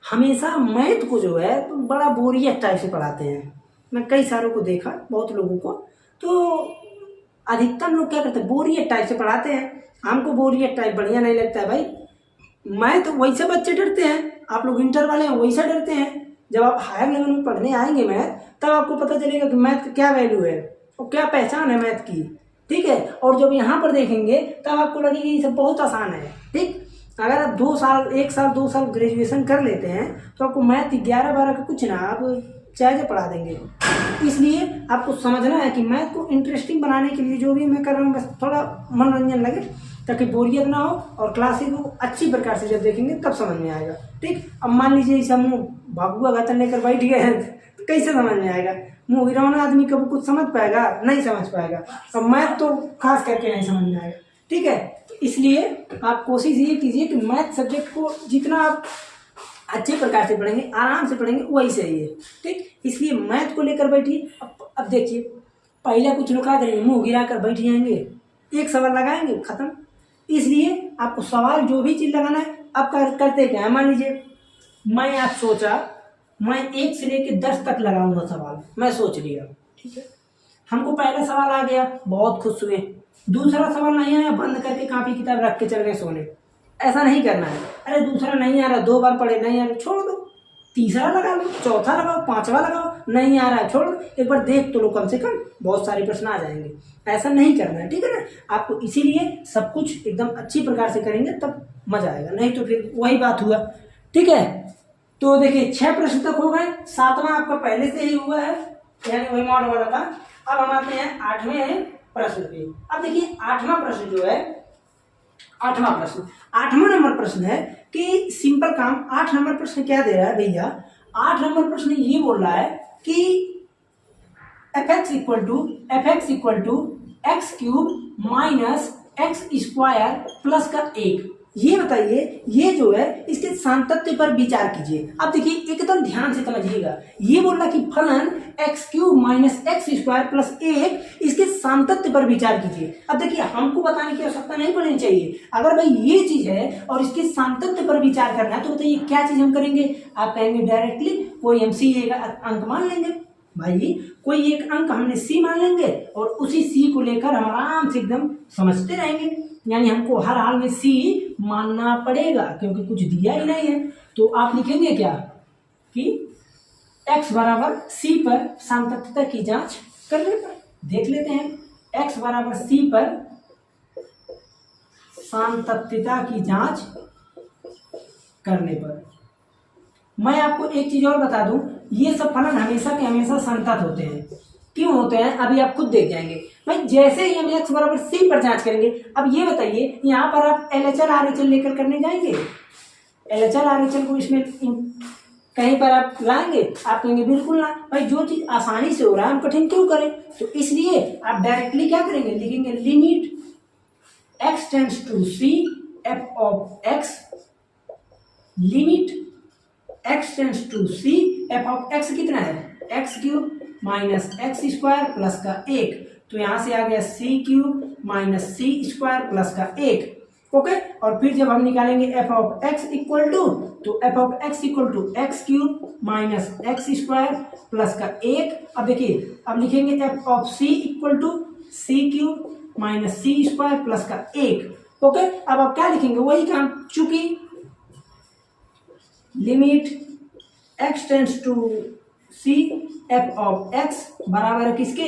हमेशा मैथ को जो है तो बड़ा बोरियत टाइप से पढ़ाते हैं। मैं कई सारों को देखा, बहुत लोगों को, तो अधिकतर लोग क्या करते हैं, बोरियत टाइप से पढ़ाते हैं। हमको बोरियत टाइप बढ़िया नहीं लगता है भाई। मैथ वैसे बच्चे डरते हैं, आप लोग इंटर वाले हैं वैसा डरते हैं। जब आप हायर लेवल में पढ़ने आएंगे मैथ, तब आपको पता चलेगा कि मैथ का क्या वैल्यू है और क्या पहचान है मैथ की। ठीक है, और जब यहाँ पर देखेंगे तब आपको लगेगा ये सब बहुत आसान है। ठीक, अगर आप 2 साल 1 साल 2 साल ग्रेजुएशन कर लेते हैं तो आपको मैथ 11-12 का कुछ ना, आप चाहे जो पढ़ा देंगे। इसलिए आपको समझना है कि मैथ को इंटरेस्टिंग बनाने के लिए जो भी मैं कर रहा हूँ, बस थोड़ा मनोरंजन लगे ताकि बोरियत ना हो, और क्लासेस को अच्छी प्रकार से जब देखेंगे तब समझ में आएगा। ठीक, अब मान लीजिए इस मुँह भागुआ घातन लेकर बैठ गए हैं तो कैसे समझ में आएगा। मुँह गिरौना आदमी कभी कुछ समझ पाएगा, नहीं समझ पाएगा, और मैथ तो खास करके नहीं समझ में आएगा। ठीक है, इसलिए आप कोशिश ये कीजिए कि मैथ सब्जेक्ट को जितना आप अच्छे प्रकार से पढ़ेंगे, आराम से पढ़ेंगे, वही सही है। ठीक, इसलिए मैथ को लेकर बैठिए। अब देखिए, पहले कुछ लोग क्या करेंगे, मुंह गिरा कर बैठ जाएंगे, एक सवाल लगाएंगे खत्म। इसलिए आपको सवाल जो भी चीज़ लगाना है आप करते क्या है। मान लीजिए मैं आज सोचा मैं 1 से लेकर 10 तक लगाऊंगा सवाल, मैं सोच लिया। ठीक है, हमको पहला सवाल आ गया, बहुत खुश हुए। दूसरा सवाल नहीं आया, बंद करके कॉपी किताब रख के चल गए सोने। ऐसा नहीं करना है। अरे दूसरा नहीं आ रहा, 2 बार पढ़े नहीं आ रहा, छोड़ दो। तीसरा लगा लो, चौथा लगाओ, 5वां लगाओ, नहीं आ रहा है छोड़ दो, एक बार देख तो लो, कम से कम बहुत सारे प्रश्न आ जाएंगे। ऐसा नहीं करना है, ठीक है ना। आपको इसीलिए सब कुछ एकदम अच्छी प्रकार से करेंगे तब मजा आएगा, नहीं तो फिर वही बात हुआ। ठीक है, तो देखिए 6 प्रश्न तक हो गए, 7वां आपका पहले से ही हुआ है, यानी वही मॉड वाला था। अब हम आते हैं 8वें प्रश्न पे। अब देखिए 8वां प्रश्न जो है, 8वां नंबर प्रश्न है कि सिंपल काम। 8 नंबर प्रश्न क्या दे रहा है भैया, 8 नंबर प्रश्न ये बोल रहा है कि F x equal to x cube minus x square plus का 1। ये बताइए, ये जो है इसके सांतत्य पर विचार कीजिए। अब देखिए एकदम ध्यान से समझिएगा, ये बोल रहा कि फलन x cube minus x square plus 1 इसके सांतत्य पर विचार कीजिए। अब देखिए हमको बताने की आवश्यकता नहीं पड़नी चाहिए। अगर भाई ये चीज है और इसके सांतत्य पर विचार करना है तो बताइए क्या चीज हम करेंगे। आप कहेंगे डायरेक्टली कोई हम सी अंक मान लेंगे। भाई कोई एक अंक हमने सी मान लेंगे और उसी सी को लेकर हम आराम से एकदम समझते रहेंगे। यानी हमको हर हाल में सी मानना पड़ेगा क्योंकि कुछ दिया ही नहीं है। तो आप लिखेंगे क्या कि x बराबर सी पर सांतत्यता की जांच कर लेते, देख लेते हैं। x बराबर सी पर सांतत्यता की जांच करने पर मैं आपको एक चीज और बता दूं, ये सब फलन हमेशा के हमेशा संतत होते हैं। क्यों होते हैं अभी आप खुद देख जाएंगे। भाई जैसे ही हम x बराबर सी पर जांच करेंगे, अब ये बताइए यहाँ पर आप LHL RHL लेकर करने जाएंगे, LHL RHL को इसमें कहीं पर आप लाएंगे, आप कहेंगे बिल्कुल ना। भाई जो चीज आसानी से हो रहा है हम कठिन क्यों करें। तो इसलिए आप डायरेक्टली क्या करेंगे, लिखेंगे limit x tends to c f of x, limit x tends to c f of x कितना है x cube minus x square plus का 1। तो यहां से आ गया c cube minus c square plus का 1। ओके। और फिर जब हम निकालेंगे f of x equal to, तो f of x equal to x cube minus x square plus का 1। अब देखिए, अब लिखेंगे f of c equal to c cube minus c square plus का 1। ओके। अब आप क्या लिखेंगे, वही काम, चूंकि limit x tends to c f of x बराबर है किसके,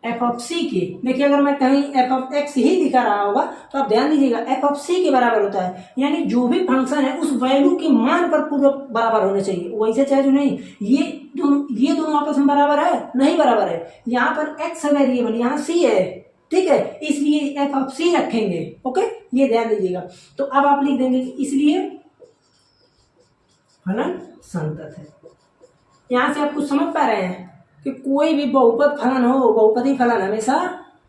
एफ ऑफ सी के। देखिए अगर मैं कहीं एफ ऑफ एक्स ही लिखा रहा होगा तो आप ध्यान दीजिएगा एफ ऑफ सी के बराबर होता है, यानी जो भी फंक्शन है उस वैल्यू के मान पर पूरा बराबर होने चाहिए, वैसे चाहे जो नहीं। ये दोनों आपस में बराबर है, नहीं बराबर है। यहाँ पर एक्स है वेरिएबल, यहाँ सी है, ठीक है, इसलिए एफ ऑफ सी रखेंगे। ओके, ये ध्यान दीजिएगा। तो अब आप लिख देंगे इसलिए फलन संतत है। यहां से आप कुछ समझ पा रहे हैं कि कोई भी बहुपद फलन हो, बहुपदी फलन हमेशा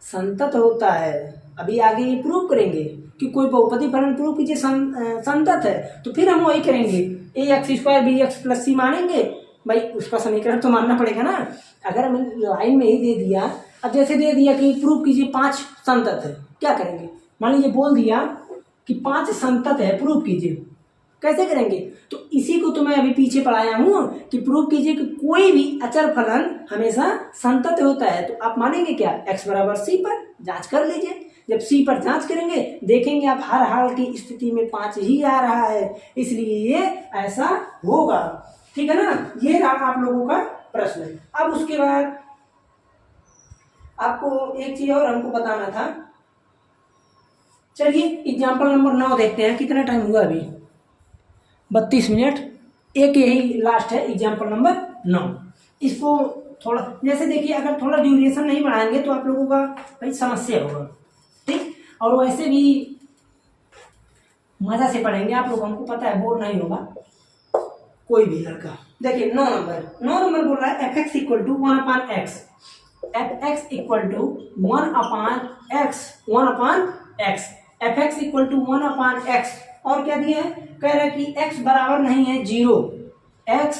संतत होता है। अभी आगे ये प्रूव करेंगे कि कोई बहुपदी फलन प्रूव कीजिए संतत है, तो फिर हम वही करेंगे, a x square b x plus c मानेंगे। भाई उसका समीकरण तो मानना पड़ेगा ना। अगर हमें लाइन में ही दे दिया, अब जैसे दे दिया कि प्रूव कीजिए 5 संतत है, क्या करेंगे, मान लीजिए बोल दिया कि 5 संतत है, प्रूव कीजिए, कैसे करेंगे। तो इसी को तो मैं अभी पीछे पढ़ाया हूं कि प्रूव कीजिए कि कोई भी अचर फलन हमेशा संतत होता है। तो आप मानेंगे क्या, x बराबर सी पर जांच कर लीजिए। जब सी पर जांच करेंगे देखेंगे आप हर हाल की स्थिति में 5 ही आ रहा है, इसलिए ये ऐसा होगा। ठीक है ना, ये रहा आप लोगों का प्रश्न। अब उसके बाद आपको एक चीज और हमको बताना था। चलिए एग्जाम्पल नंबर 9 देखते हैं, कितना टाइम हुआ अभी, 32 मिनट। एक यही लास्ट है एग्जाम्पल नंबर 9। इसको थोड़ा जैसे देखिए, अगर थोड़ा ड्यूरेशन नहीं बढ़ाएंगे तो आप लोगों का भाई समस्या होगा, ठीक। और वैसे भी मजा से पढ़ेंगे आप लोग, हमको पता है बोर नहीं होगा कोई भी लड़का। देखिए 9 नंबर बोल रहा है f x equal to 1 upon x, f x equal to 1 upon x, 1 upon x, f x equal to 1 upon x. और क्या दिया है, कह रहा है कि x बराबर नहीं है 0, x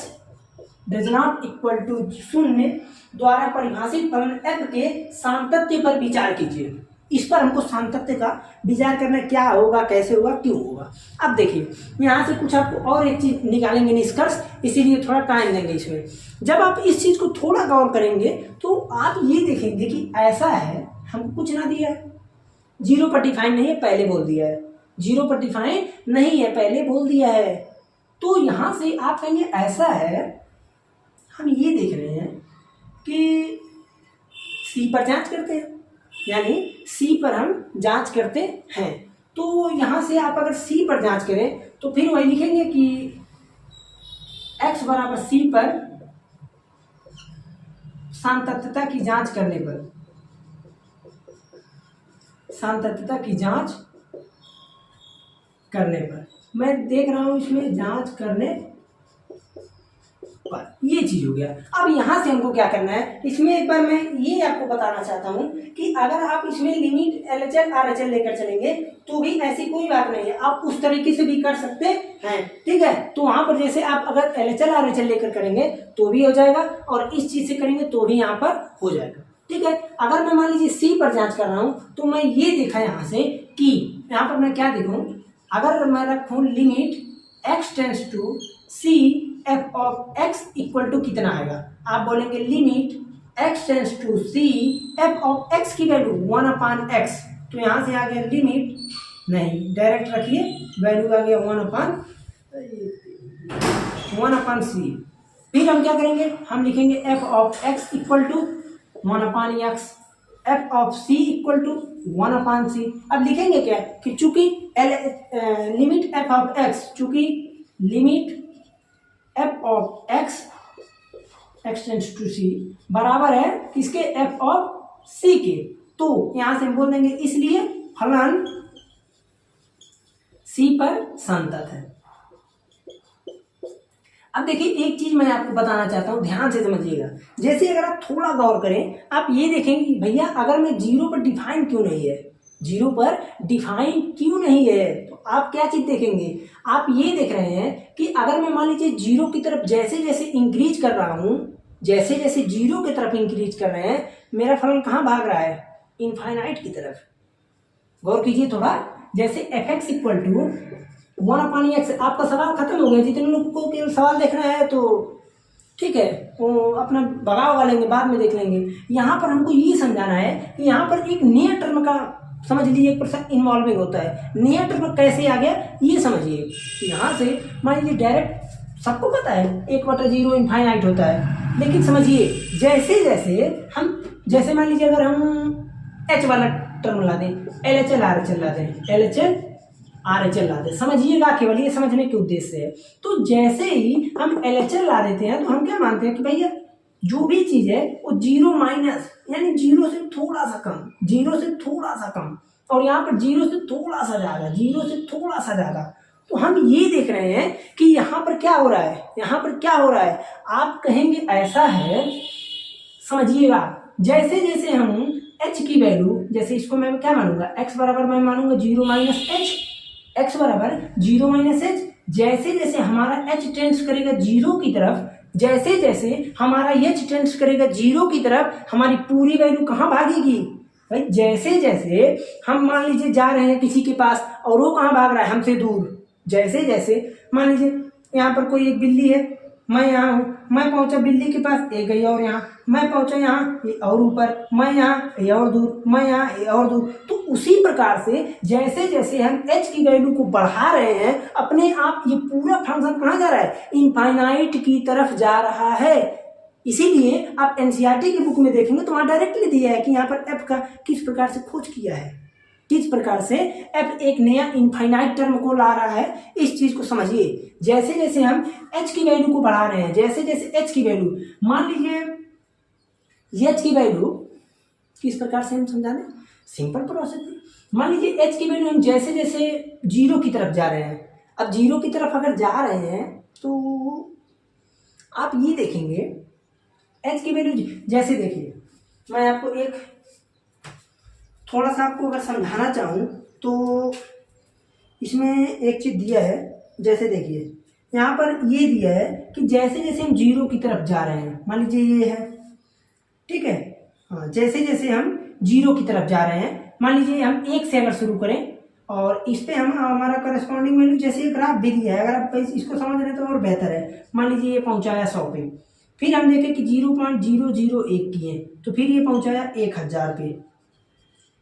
does not equal to 0 द्वारा परिभाषित फलन f के सामतत्य पर विचार कीजिए। इस पर हमको सामतत्य का विचार करना, क्या होगा, कैसे होगा, क्यों होगा। अब देखिए यहाँ से कुछ आपको और एक चीज निकालेंगे निष्कर्ष, इसीलिए थोड़ा टाइम देंगे इसमें। जब आप इस चीज को थोड़ा गौर करेंगे तो आप ये देखेंगे कि ऐसा है, हमको कुछ ना दिया है, 0 पर डिफाइन नहीं है, पहले बोल दिया है, 0 पर डिफाइन नहीं है, पहले बोल दिया है। तो यहां से आप कहेंगे ऐसा है, हम ये देख रहे हैं कि सी पर जांच करते हैं, यानी सी पर हम जांच करते हैं। तो यहां से आप अगर सी पर जांच करें तो फिर वही लिखेंगे कि x बराबर सी पर सामतत्यता की जांच करने पर, सामतत्यता की जांच करने पर, मैं देख रहा हूं इसमें जांच करने पर, ये चीज हो गया। अब यहां से हमको क्या करना है, इसमें एक बार मैं ये आपको बताना चाहता हूं कि अगर आप इसमें लिमिट LHL RHL लेकर चलेंगे तो भी ऐसी कोई बात नहीं है, आप उस तरीके से भी कर सकते हैं, ठीक है। तो वहां पर जैसे आप अगर LHL RHL लेकर करेंगे तो भी हो जाएगा, और इस चीज से करेंगे तो भी यहाँ पर हो जाएगा, ठीक है। अगर मैं मान लीजिए सी पर जांच कर रहा हूं तो मैं ये देखा यहाँ से कि यहाँ पर मैं क्या देखूं, अगर मैं रखूं limit x tends to c f of x equal to कितना आएगा, आप बोलेंगे limit x tends to c f of x की वैल्यू 1 अपान x। तो यहाँ से आ गया लिमिट, नहीं डायरेक्ट रखिए, वैल्यू आ गया 1 अपान सी। फिर हम क्या करेंगे, हम लिखेंगे f of x equal to 1 upon x, f of c equal to 1 upon c. अब लिखेंगे क्या कि चूंकि लिमिट एफ ऑफ एक्स, चूंकि limit f of x x tends to c बराबर है किसके, एफ ऑफ सी के। तो यहां से हम बोल देंगे इसलिए फलन सी पर संतत है। अब देखिए एक चीज मैं आपको बताना चाहता हूं, ध्यान से समझिएगा। जैसे अगर आप थोड़ा गौर करें, आप ये देखेंगे कि भैया अगर मैं 0 पर डिफाइन क्यों नहीं है, 0 पर डिफाइन क्यों नहीं है, तो आप क्या चीज देखेंगे, आप ये देख रहे हैं कि अगर मैं मान लीजिए 0 की तरफ जैसे जैसे इंक्रीज कर रहा हूं, जैसे जैसे 0 की तरफ इंक्रीज कर रहे हैं, मेरा फलन कहाँ भाग रहा है, इनफाइनाइट की तरफ। गौर कीजिए थोड़ा, जैसे F x equal to 1/x। आपका सवाल खत्म हो गया। जितने लोगों को केवल सवाल देखना है तो ठीक है, वो अपना भगा लेंगे, बाद में देख लेंगे। यहाँ पर हमको ये समझाना है कि यहाँ पर एक नया टर्म का समझ लीजिए एक परसेंट इन्वॉल्विंग होता है। नया टर्म कैसे आ गया ये समझिए। यहाँ से मान लीजिए डायरेक्ट सबको पता है 1/0 इनफाइनाइट होता है, लेकिन समझिए जैसे जैसे हम जैसे मान लीजिए अगर हम एच वाला टर्म ला दें, LHL RHL ला दें, LHL RHL ला दें, समझिएगा, केवल ये समझने के उद्देश्य से है। तो जैसे ही हम LHL ला देते हैं तो हम क्या मानते हैं कि भैया जो भी चीज़ है वो 0 माइनस यानी 0 से थोड़ा सा कम, 0 से थोड़ा सा कम, और यहाँ पर 0 से थोड़ा सा ज़्यादा, 0 से थोड़ा सा ज़्यादा। तो हम ये देख रहे हैं कि यहाँ पर क्या हो रहा है, यहाँ पर क्या हो रहा है। आप कहेंगे ऐसा है, समझिएगा, जैसे जैसे हम h की वैल्यू, जैसे इसको मैं क्या मानूंगा, x बराबर मैं मानूंगा 0 माइनस एच, x बराबर 0 माइनस एच। जैसे जैसे हमारा h टेंड्स करेगा 0 की तरफ, जैसे जैसे हमारा h टेंड्स करेगा 0 की तरफ, हमारी पूरी वैल्यू कहाँ भागेगी भाई। जैसे जैसे हम मान लीजिए जा रहे हैं किसी के पास और वो कहाँ भाग रहा है, हमसे दूर। जैसे जैसे मान लीजिए यहाँ पर कोई एक बिल्ली है, मैं यहाँ हूँ, मैं पहुँचा बिल्ली के पास, ये गई और यहाँ, मैं पहुँचा यहाँ, ये और ऊपर, मैं यहाँ, ये और दूर, मैं यहाँ, ये और दूर। तो उसी प्रकार से जैसे जैसे हम h की वैल्यू को बढ़ा रहे हैं, अपने आप ये पूरा फंक्शन कहाँ जा रहा है, इनफाइनाइट की तरफ जा रहा है। इसीलिए आप NCERT की बुक में देखेंगे तो वहाँ डायरेक्टली दिया है कि यहाँ पर f का किस प्रकार से खोज किया है, किस प्रकार से f एक नया इनफाइनाइट टर्म को ला रहा है। इस चीज को समझिए। जैसे जैसे हम h की वैल्यू को बढ़ा रहे हैं, जैसे जैसे h की वैल्यू, मान लीजिए h की वैल्यू किस प्रकार से हम समझा दें, सिंपल प्रोसेस है। मान लीजिए h की वैल्यू हम जैसे जैसे 0 की तरफ जा रहे हैं, अब 0 की तरफ अगर जा रहे हैं तो आप ये देखेंगे h की वैल्यू, जैसे देखिए मैं आपको एक थोड़ा सा आपको अगर समझाना चाहूँ तो इसमें एक चीज़ दिया है। जैसे देखिए यहाँ पर ये दिया है कि जैसे जैसे हम 0 की तरफ जा रहे हैं, मान लीजिए ये है, ठीक है, हाँ, जैसे जैसे हम 0 की तरफ जा रहे हैं, मान लीजिए हम 1 से अगर शुरू करें और इस पे हम हमारा करस्पॉन्डिंग वैल्यू जैसे एक ग्राफ भी दिया है, अगर आप इसको समझ रहे हैं तो और बेहतर है। मान लीजिए ये पहुँचाया 100 पे, फिर हम देखें कि 0.001 किए तो फिर ये पहुँचाया 1000 पे,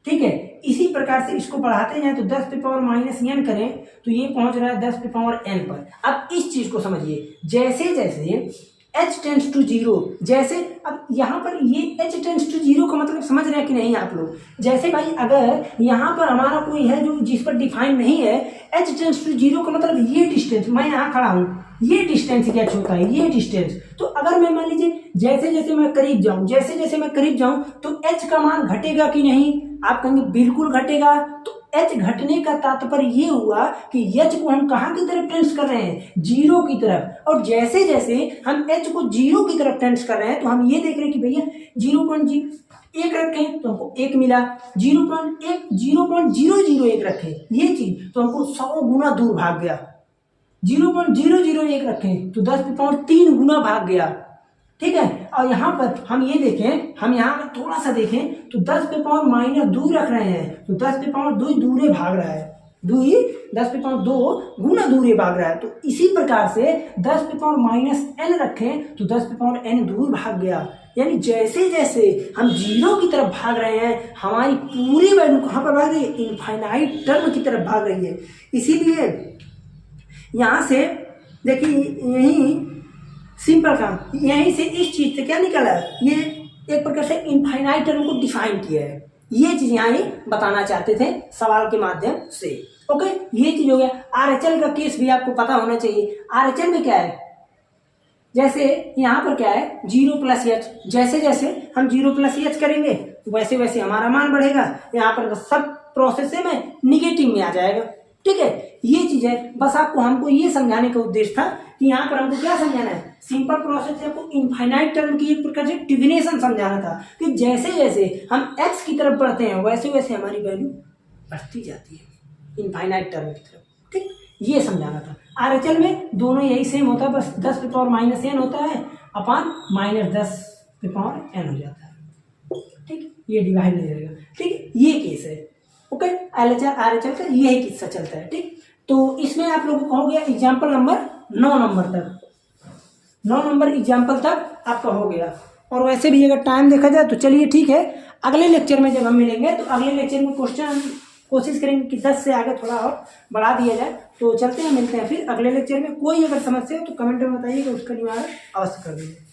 ठीक है। इसी प्रकार से इसको बढ़ाते जाएं तो 10⁻⁻n करें तो ये पहुंच रहा है 10⁻n पर। अब इस चीज को समझिए, जैसे जैसे h टेंड्स टू 0, जैसे अब यहाँ पर ये h टेंड्स टू 0 का मतलब समझ रहे हैं कि नहीं आप लोग। जैसे भाई अगर यहाँ पर हमारा कोई है जो जिस पर डिफाइन नहीं है, h टेंड्स टू 0 का मतलब ये डिस्टेंस, मैं यहाँ खड़ा हूँ, ये डिस्टेंस क्या होता है, ये डिस्टेंस। तो अगर मैं मान लीजिए जैसे जैसे मैं करीब जाऊं, जैसे जैसे मैं करीब जाऊं तो h का मान घटेगा कि नहीं, आप कहेंगे बिल्कुल घटेगा। तो h घटने का तात्पर्य ये हुआ कि h को हम कहाँ की तरफ टेंस कर रहे हैं, 0 की तरफ। और जैसे जैसे हम h को 0 की तरफ टेंस कर रहे हैं तो हम ये देख रहे हैं कि भैया 0.1 रखें तो हमको 1 मिला, 0.001 रखें ये चीज तो हमको 100 गुना दूर भाग गया, 0.001 रखें तो 10⁻³ गुना भाग गया, ठीक है। और यहाँ पर हम ये देखें, हम यहाँ थोड़ा सा देखें तो 10⁻⁻² रख रहे हैं तो 10⁻² दूरे भाग रहा है, 10⁻² गुना दूरे भाग रहा है। तो इसी प्रकार से 10⁻⁻n रखें तो 10⁻n दूर भाग गया। यानी जैसे जैसे हम 0 की तरफ भाग रहे हैं, हमारी पूरी वैल्यू कहाँ पर भाग रही है, इनफाइनाइट टर्म की तरफ भाग रही है। इसीलिए यहाँ से देखिए यही सिंपल काम, यहीं से इस चीज से क्या निकला है, ये एक प्रकार से इनफाइनाइट टर्म को डिफाइन किया है। ये चीज यहाँ ही बताना चाहते थे सवाल के माध्यम से। ओके, ये चीज हो गया। RHL का केस भी आपको पता होना चाहिए। RHL में क्या है, जैसे यहाँ पर क्या है 0+h, जैसे जैसे हम 0+h करेंगे वैसे वैसे हमारा मान बढ़ेगा। यहाँ पर सब प्रोसेस में निगेटिव में आ जाएगा, ठीक है। ये चीज है, बस आपको हमको ये समझाने का उद्देश्य था कि यहाँ पर हमको क्या समझाना है, सिंपल प्रोसेस से आपको इनफाइनाइट टर्म की एक प्रकार से डिफिनेशन समझाना था कि जैसे जैसे हम x की तरफ बढ़ते हैं वैसे वैसे हमारी वैल्यू बढ़ती जाती है इनफाइनाइट टर्म की तरफ, ठीक, ये समझाना था। RHL में दोनों यही सेम होता है, बस 10⁻⁻n होता है अपान -10⁻n हो जाता है, ठीक, ये डिवाइड नहीं रहेगा, ठीक, ये केस है। ओके, LHR RHR का यही किस्सा चलता है। ठीक, तो इसमें आप लोगों को हो गया एग्जाम्पल नंबर 9 नंबर तक, 9 नंबर एग्जाम्पल तक आपका हो गया। और वैसे भी अगर टाइम देखा जाए तो चलिए ठीक है, अगले लेक्चर में जब हम मिलेंगे तो अगले लेक्चर में क्वेश्चन कोशिश करेंगे कि 10 से आगे थोड़ा और बढ़ा दिया जाए। तो चलते हैं, मिलते हैं फिर अगले लेक्चर में। कोई अगर समस्या हो तो कमेंट में बताइएगा, उसका निवारण अवश्य कर देंगे।